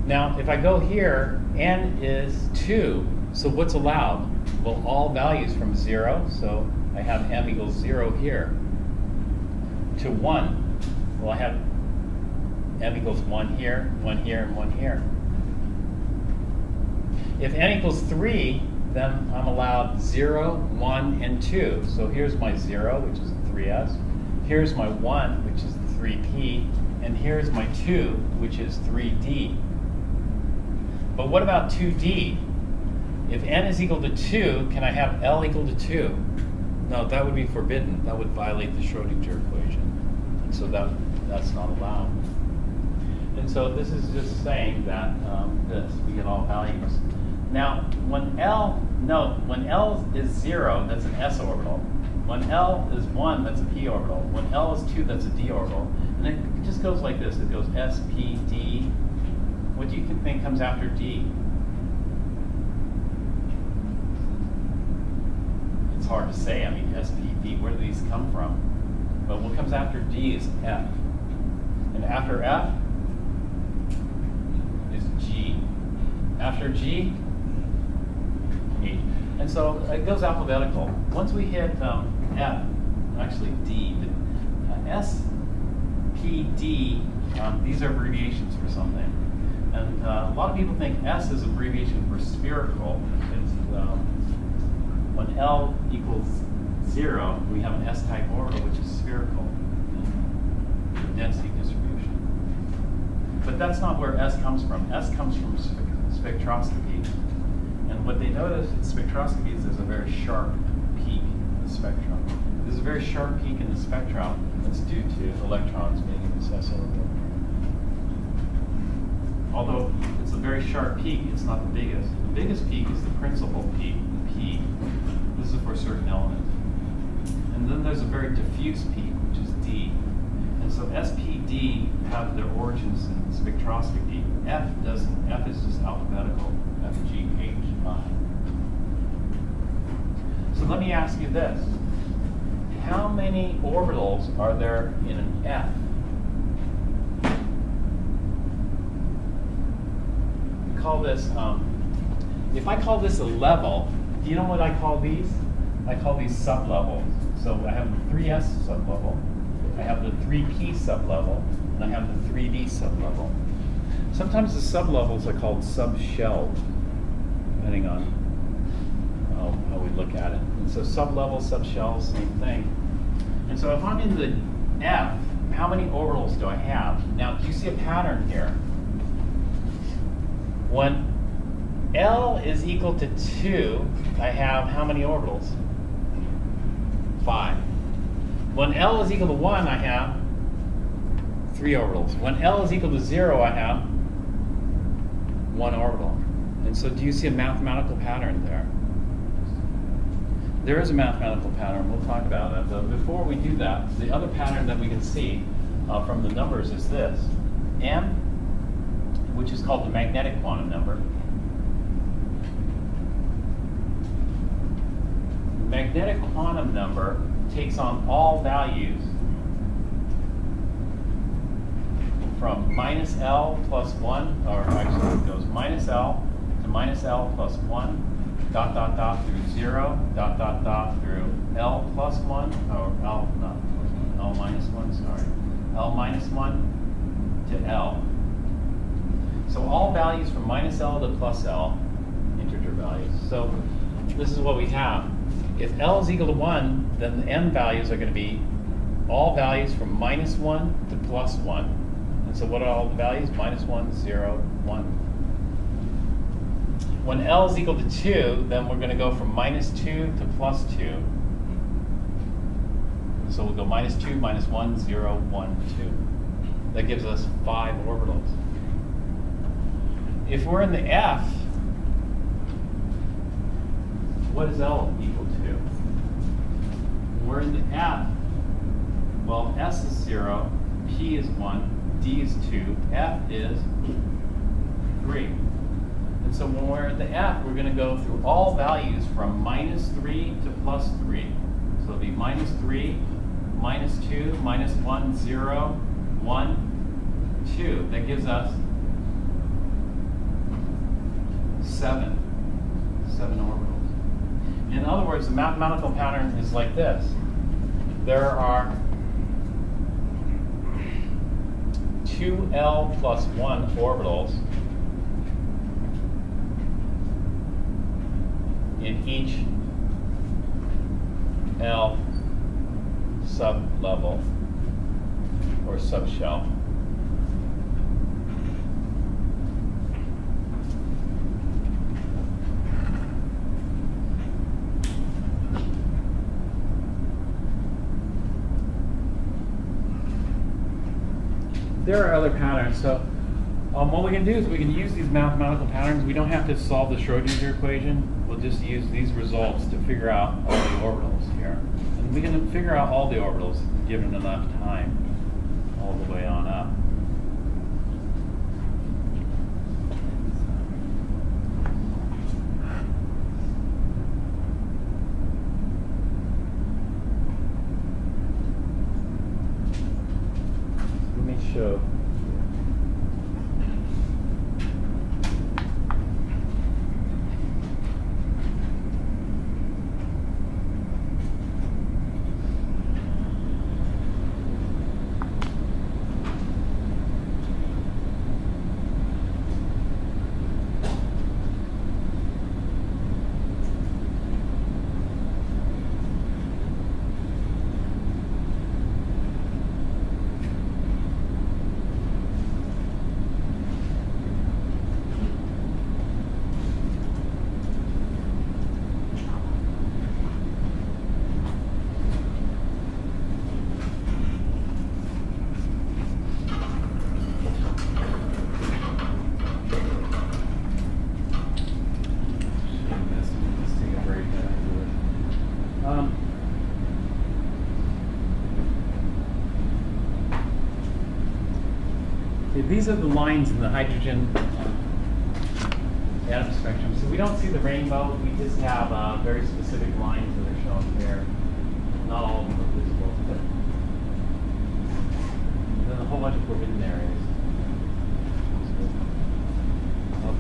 Now, if I go here, n is 2. So what's allowed? Well, all values from 0. So I have m equals 0 here. To 1. Well, I have m equals 1 here, and 1 here. If n equals 3, then I'm allowed 0, 1, and 2. So here's my 0, which is 3s. Here's my 1, which is 3p. And here's my 2, which is 3d. But what about 2d? If n is equal to 2, can I have L equal to 2? No, that would be forbidden. That would violate the Schrodinger equation. And so that's not allowed. And so this is just saying that we get all values. Now, when L is 0, that's an s orbital. When L is 1, that's a p orbital. When L is 2, that's a d orbital. And it just goes like this. It goes s, p, d. What do you think comes after d? It's hard to say. I mean, s, p, d, where do these come from? But what comes after d is f. And after f is g. After g, H. And so it goes alphabetical. Once we hit F, actually D, S, P, D, these are abbreviations for something. And a lot of people think S is abbreviation for spherical. It's, when L equals 0, we have an S-type orbital, which is spherical in density distribution. But that's not where S comes from. S comes from spectroscopy. And what they notice in spectroscopy is there's a very sharp peak in the spectrum. There's a very sharp peak in the spectrum that's due to electrons being in this S orbital. Although it's a very sharp peak, it's not the biggest. The biggest peak is the principal peak, the P. This is for certain elements. And then there's a very diffuse peak, which is D. And so SPD have their origins in spectroscopy. F doesn't. F is just alphabetical. F, G, H, I. So let me ask you this. How many orbitals are there in an F? We call this, if I call this a level, do you know what I call these? I call these sublevels. So I have the 3S sublevel, I have the 3P sublevel, and I have the 3D sublevel. Sometimes the sublevels are called subshells, depending on how we look at it. And so sublevels, subshells, same thing. And so if I'm in the F, how many orbitals do I have? Now, do you see a pattern here? When L is equal to 2, I have how many orbitals? 5. When L is equal to 1, I have 3 orbitals. When L is equal to 0, I have 1 orbital. And so do you see a mathematical pattern there? There is a mathematical pattern. We'll talk about it. But before we do that, the other pattern that we can see from the numbers is this. M, which is called the magnetic quantum number. The magnetic quantum number takes on all values from minus L plus 1, or actually it goes minus L to minus L plus 1, dot, dot, dot, through 0, dot, dot, dot, through L plus 1, or L, not plus 1, L minus 1, sorry. L minus 1 to L. So all values from minus L to plus L, integer values. So this is what we have. If L is equal to 1, then the M values are going to be all values from minus 1 to plus 1. And so what are all the values? Minus 1, 0, 1. When L is equal to 2, then we're going to go from minus 2 to plus 2. So we'll go minus 2, minus 1, 0, 1, 2. That gives us 5 orbitals. If we're in the F, what is L equal to? We're in the F. Well, S is 0, P is 1, D is 2, F is 3. And so when we're at the F, we're going to go through all values from -3 to +3. So it'll be -3, -2, -1, 0, 1, 2. That gives us 7 orbitals. In other words, the mathematical pattern is like this. There are 2L plus 1 orbitals in each L sublevel or subshell. There are other patterns. So what we can do is we can use these mathematical patterns. We don't have to solve the Schrodinger equation. We'll just use these results to figure out all the orbitals here. And we can figure out all the orbitals given enough time all the way on up. Let me show. These are the lines in the hydrogen atom spectrum. So we don't see the rainbow. We just have very specific lines that are shown here. Not all of them are visible, but then a whole bunch of forbidden areas.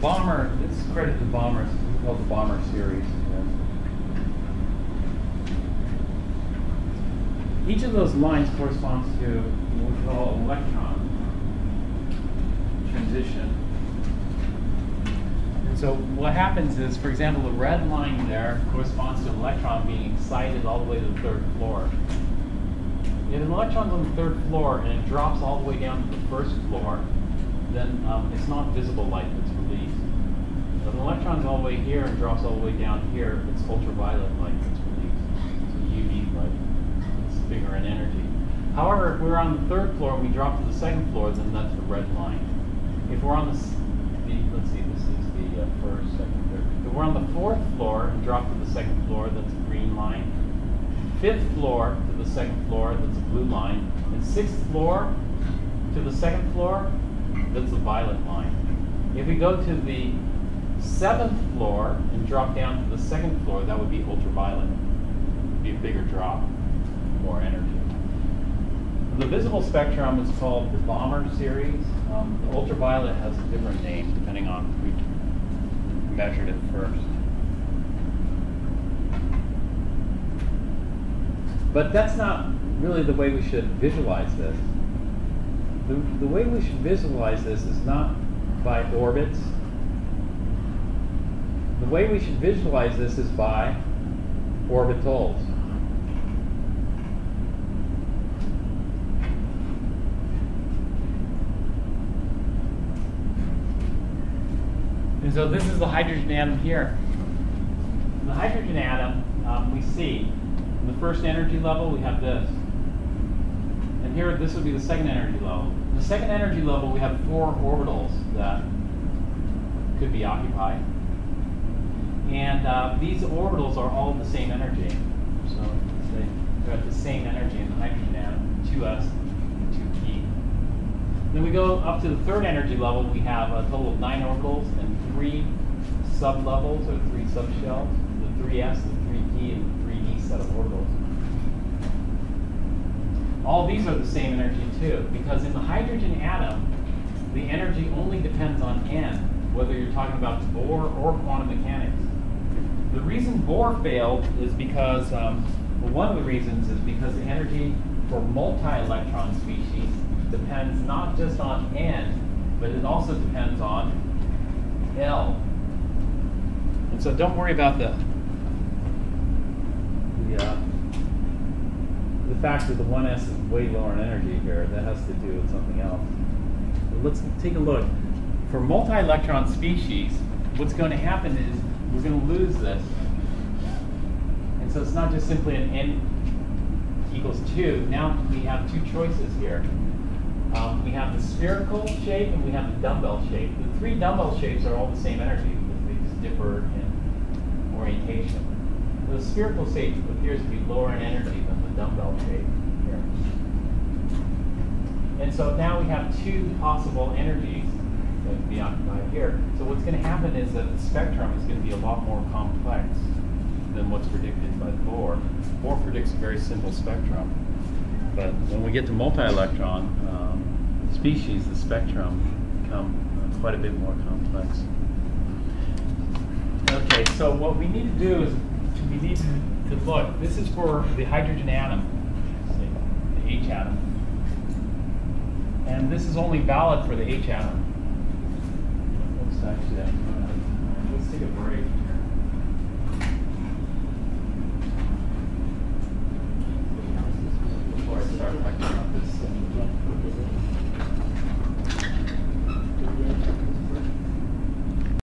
Bomber, this is credit to Bomber. It's called the Bomber series. Each of those lines corresponds to what we call electron transition. And so what happens is, for example, the red line there corresponds to an electron being excited all the way to the 3rd floor. If an electron's on the 3rd floor and it drops all the way down to the 1st floor, then it's not visible light that's released. If an electron's all the way here and drops all the way down here, it's ultraviolet light that's released. So UV light. It's bigger in energy. However, if we're on the 3rd floor and we drop to the 2nd floor, then that's the red line. If we're on let's see, this is the 1st, 2nd, 3rd. If we're on the 4th floor and drop to the 2nd floor, that's a green line. 5th floor to the 2nd floor, that's a blue line. And 6th floor to the 2nd floor, that's a violet line. If we go to the 7th floor and drop down to the 2nd floor, that would be ultraviolet. It would be a bigger drop, more energy. The visible spectrum is called the Bomber series. The ultraviolet has a different name depending on who measured it first. But that's not really the way we should visualize this. The way we should visualize this is not by orbits. The way we should visualize this is by orbitals. And so this is the hydrogen atom here. The hydrogen atom, we see in the 1st energy level, we have this. And here, this would be the 2nd energy level. In the 2nd energy level, we have 4 orbitals that could be occupied. And these orbitals are all the same energy. So they're at the same energy in the hydrogen atom, 2s and 2p. Then we go up to the third energy level. We have a total of 9 orbitals and 3 sub-levels or 3 subshells. The 3s, the 3p, and the 3d set of orbitals. All these are the same energy too, because in the hydrogen atom, the energy only depends on n, whether you're talking about Bohr or quantum mechanics. The reason Bohr failed is because, well, one of the reasons is because the energy for multi-electron species depends not just on n, but it also depends on L. And so don't worry about the fact that the 1s is way lower in energy here. That has to do with something else. But let's take a look. For multi-electron species, what's going to happen is we're going to lose this. And so it's not just simply an n equals 2. Now we have 2 choices here. We have the spherical shape and we have the dumbbell shape. The 3 dumbbell shapes are all the same energy, but they just differ in orientation. The spherical shape appears to be lower in energy than the dumbbell shape here. And so now we have 2 possible energies that can be occupied here. So what's going to happen is that the spectrum is going to be a lot more complex than what's predicted by Bohr. Bohr predicts a very simple spectrum. But when we get to multi-electron species, the spectrum become quite a bit more complex. Okay, so what we need to do is we need to look. This is for the hydrogen atom, the H atom. And this is only valid for the H atom. Oops, actually,